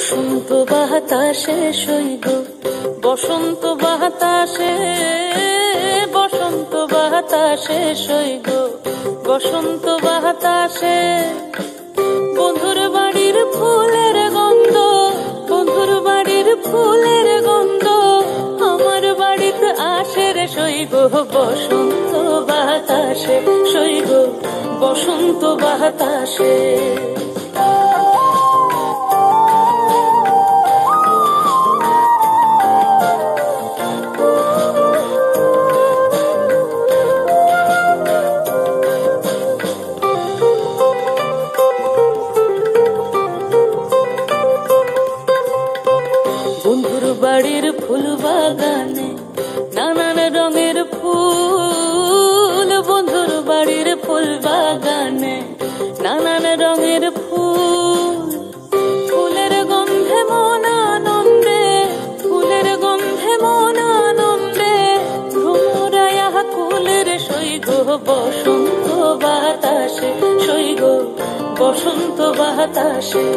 বসন্ত বাতাসে সইব, বসন্ত বাতাসে, বসন্ত বাতাসে সইব, বসন্ত বাতাসে। বন্ধুর বাড়ির ফুলের গন্ধ, বন্ধুর বাড়ির ফুলের গন্ধ আমার বাড়িতে আসে রে সইব, বসন্ত বাতাসে সইব, বসন্ত বাতাসে। বন্ধুর বাড়ির ফুল বাগানে নানান রঙের ফুল, বন্ধুর বাড়ির ফুল বাগানে নানান রঙের ফুল। ফুলের গন্ধে মন আনন্দে, ফুলের গন্ধে মন আনন্দে ভ্রমরায়া কুলের সইগ, বসন্ত বাতাসে সইগ, বসন্ত বাতাসে।